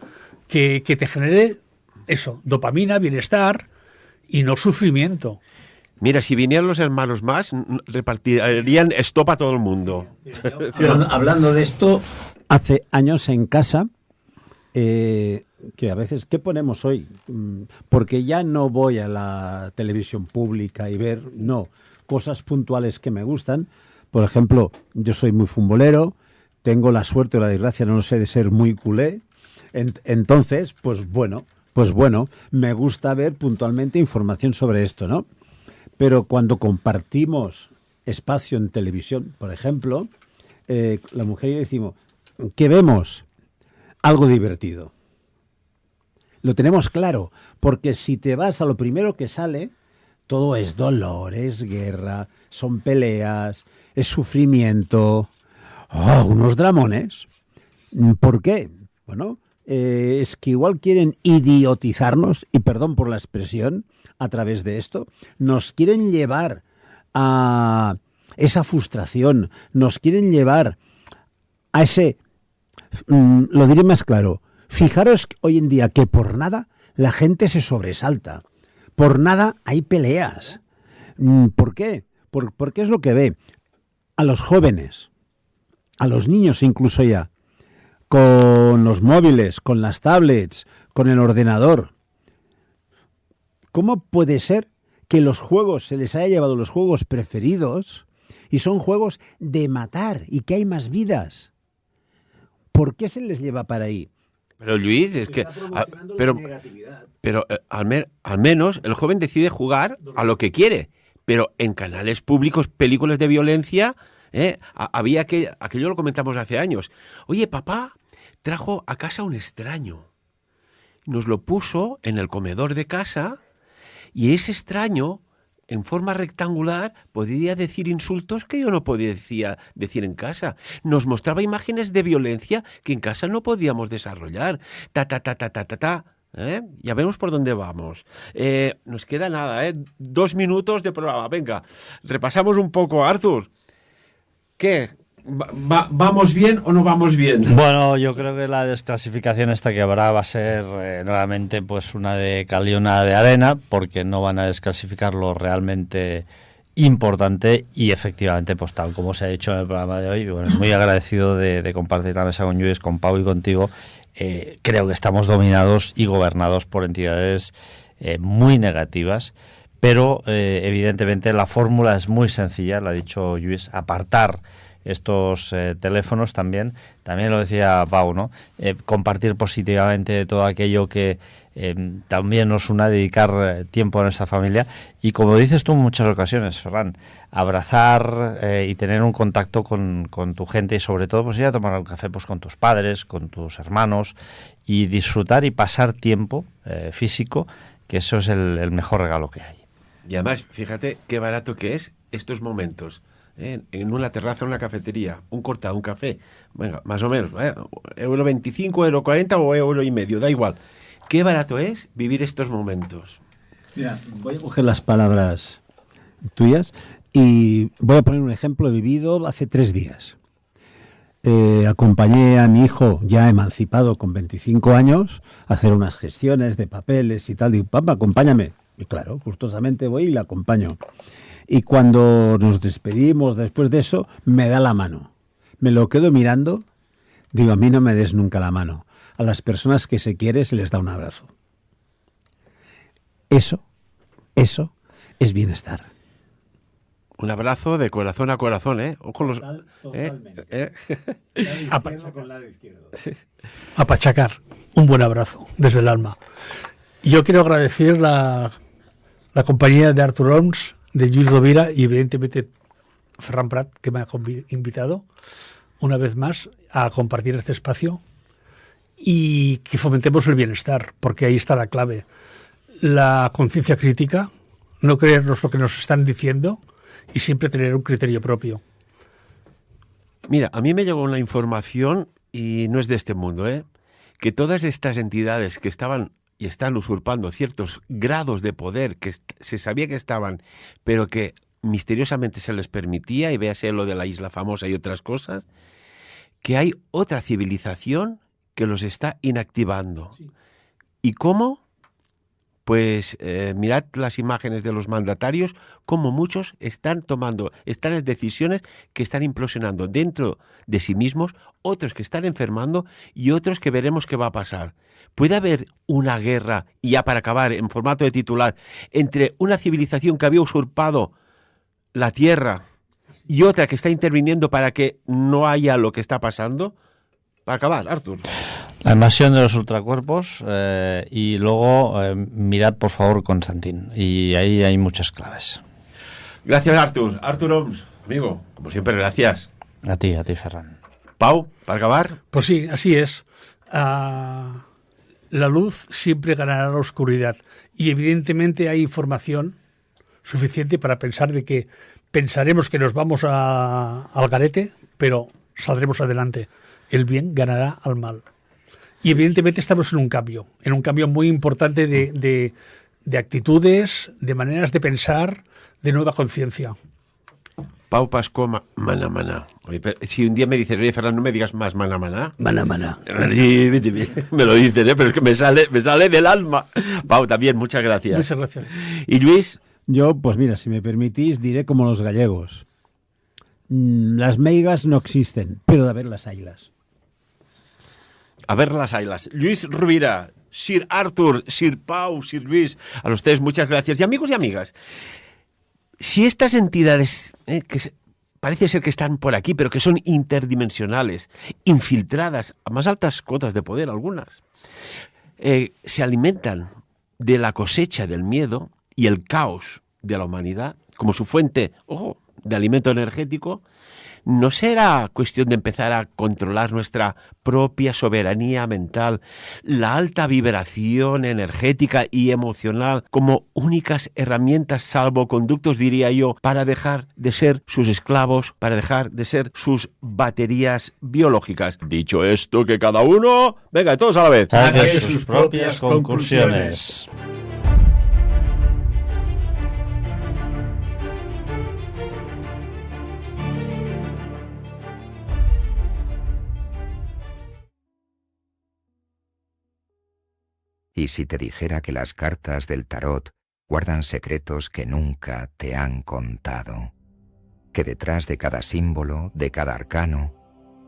que te genere eso, dopamina, bienestar y no sufrimiento. Mira, si vinieran los hermanos más, repartirían estopa a todo el mundo. Hablando de esto, hace años en casa, que a veces, ¿qué ponemos hoy? Porque ya no voy a la televisión pública y ver, cosas puntuales que me gustan. Por ejemplo, yo soy muy futbolero, tengo la suerte o la desgracia, no lo sé, de ser muy culé. Entonces, pues bueno, me gusta ver puntualmente información sobre esto, ¿no? Pero cuando compartimos espacio en televisión, por ejemplo, la mujer y yo decimos, ¿qué vemos? Algo divertido. Lo tenemos claro, porque si te vas a lo primero que sale, todo es dolor, es guerra, son peleas, es sufrimiento, unos dramones. ¿Por qué? Bueno, es que igual quieren idiotizarnos, y perdón por la expresión, a través de esto, nos quieren llevar a esa frustración, nos quieren llevar a ese, lo diré más claro, fijaros hoy en día que por nada la gente se sobresalta, por nada hay peleas. ¿Por qué? Porque es lo que ve a los jóvenes, a los niños incluso ya, con los móviles, con las tablets, con el ordenador. ¿Cómo puede ser que los juegos, se les haya llevado los juegos preferidos Y son juegos de matar y que hay más vidas. ¿Por qué se les lleva para ahí? Pero Luis, es que... Pero al menos el joven decide jugar a lo que quiere. Pero en canales públicos, películas de violencia, había aquello lo comentamos hace años. Oye, papá trajo a casa un extraño. Nos lo puso en el comedor de casa y ese extraño, en forma rectangular, podía decir insultos que yo no podía decir en casa. Nos mostraba imágenes de violencia que en casa no podíamos desarrollar. Ya vemos por dónde vamos. Nos queda nada, 2 minutos de programa. Venga, repasamos un poco. Artur, ¿qué? ¿Vamos bien o no vamos bien? Bueno, yo creo que la desclasificación esta que habrá va a ser nuevamente pues una de cal y una de arena, porque no van a desclasificar lo realmente importante y efectivamente, pues tal como se ha hecho en el programa de hoy, bueno, muy agradecido de compartir la mesa con Lluís, con Pau y contigo. Creo que estamos dominados y gobernados por entidades muy negativas, pero evidentemente la fórmula es muy sencilla, lo ha dicho Lluís, apartar estos teléfonos también lo decía Pau, ¿no? Compartir positivamente todo aquello que también nos une a dedicar tiempo a nuestra familia y, como dices tú en muchas ocasiones, Ferran, abrazar y tener un contacto con tu gente y sobre todo pues ir a tomar un café pues con tus padres, con tus hermanos y disfrutar y pasar tiempo físico, que eso es el mejor regalo que hay. Y además, fíjate qué barato que es estos momentos. En una terraza, en una cafetería, un cortado, un café, venga, más o menos, €25, €40 o €1.50, da igual. Qué barato es vivir estos momentos. Mira, voy a coger las palabras tuyas y voy a poner un ejemplo vivido hace 3 días. Acompañé a mi hijo ya emancipado con 25 años a hacer unas gestiones de papeles y tal. Digo, papá, acompáñame. Y claro, gustosamente voy y le acompaño. Y cuando nos despedimos después de eso, me da la mano. Me lo quedo mirando, digo, a mí no me des nunca la mano. A las personas que se quiere se les da un abrazo. Eso es bienestar. Un abrazo de corazón a corazón, ¿eh? Ojo los... Totalmente. Apachacar, un buen abrazo desde el alma. Yo quiero agradecer la compañía de Artur Oms, de Lluís Rovira y evidentemente Ferran Prat, que me ha invitado una vez más a compartir este espacio y que fomentemos el bienestar, porque ahí está la clave. La conciencia crítica, no creernos lo que nos están diciendo y siempre tener un criterio propio. Mira, a mí me llegó una información, y no es de este mundo, que todas estas entidades que estaban y están usurpando ciertos grados de poder que se sabía que estaban, pero que misteriosamente se les permitía, y véase lo de la isla famosa y otras cosas, que hay otra civilización que los está inactivando. Sí. ¿Y cómo? Pues mirad las imágenes de los mandatarios, cómo muchos están tomando estas decisiones que están implosionando dentro de sí mismos, otros que están enfermando y otros que veremos qué va a pasar. ¿Puede haber una guerra, y ya para acabar, en formato de titular, entre una civilización que había usurpado la Tierra y otra que está interviniendo para que no haya lo que está pasando? Para acabar, Artur. La invasión de los ultracuerpos y luego mirad por favor Constantin, y ahí hay muchas claves. Gracias, Artur. Artur Oms, amigo, como siempre, gracias. A ti, Ferran. Pau, para acabar. Pues sí, así es. La luz siempre ganará la oscuridad y evidentemente hay información suficiente para pensar de que pensaremos que nos vamos al garete, pero saldremos adelante. El bien ganará al mal. Y evidentemente estamos en un cambio muy importante de actitudes, de maneras de pensar, de nueva conciencia. Pau Pascó, maná. Oye, si un día me dices, oye, Ferran, no me digas más maná. Maná. Me lo dices, pero es que me sale del alma. Pau, también, muchas gracias. Muchas gracias. ¿Y Luis? Yo, pues mira, si me permitís, diré como los gallegos. Las meigas no existen, pero de haber las haylas. A ver las haylas. Lluís Rovira, Sir Artur, Sir Pau, Sir Luis, a los tres muchas gracias. Y amigos y amigas, si estas entidades que parece ser que están por aquí, pero que son interdimensionales, infiltradas a más altas cotas de poder algunas. Se alimentan de la cosecha del miedo y el caos de la humanidad como su fuente, de alimento energético. ¿No será cuestión de empezar a controlar nuestra propia soberanía mental, la alta vibración energética y emocional como únicas herramientas salvoconductos, diría yo, para dejar de ser sus esclavos, para dejar de ser sus baterías biológicas? Dicho esto, que cada uno, venga, todos a la vez, saque sus propias conclusiones. ¿Y si te dijera que las cartas del tarot guardan secretos que nunca te han contado? Que detrás de cada símbolo, de cada arcano,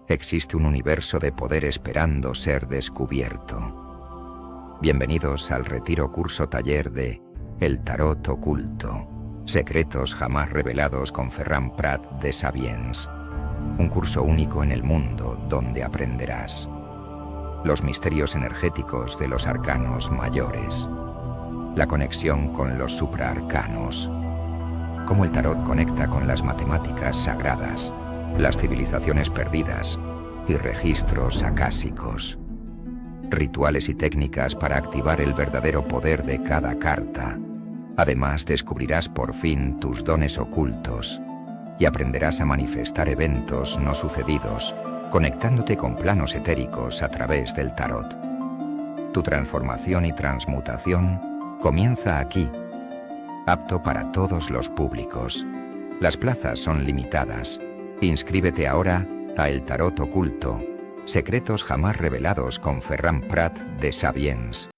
existe un universo de poder esperando ser descubierto. Bienvenidos al retiro curso taller de El Tarot Oculto, secretos jamás revelados con Ferran Prat de Sabiens. Un curso único en el mundo donde aprenderás los misterios energéticos de los arcanos mayores, la conexión con los supraarcanos, cómo el tarot conecta con las matemáticas sagradas, las civilizaciones perdidas y registros acásicos, rituales y técnicas para activar el verdadero poder de cada carta. Además, descubrirás por fin tus dones ocultos y aprenderás a manifestar eventos no sucedidos, conectándote con planos etéricos a través del tarot. Tu transformación y transmutación comienza aquí, apto para todos los públicos. Las plazas son limitadas. Inscríbete ahora a El Tarot Oculto, secretos jamás revelados con Ferran Prat de Sabiens.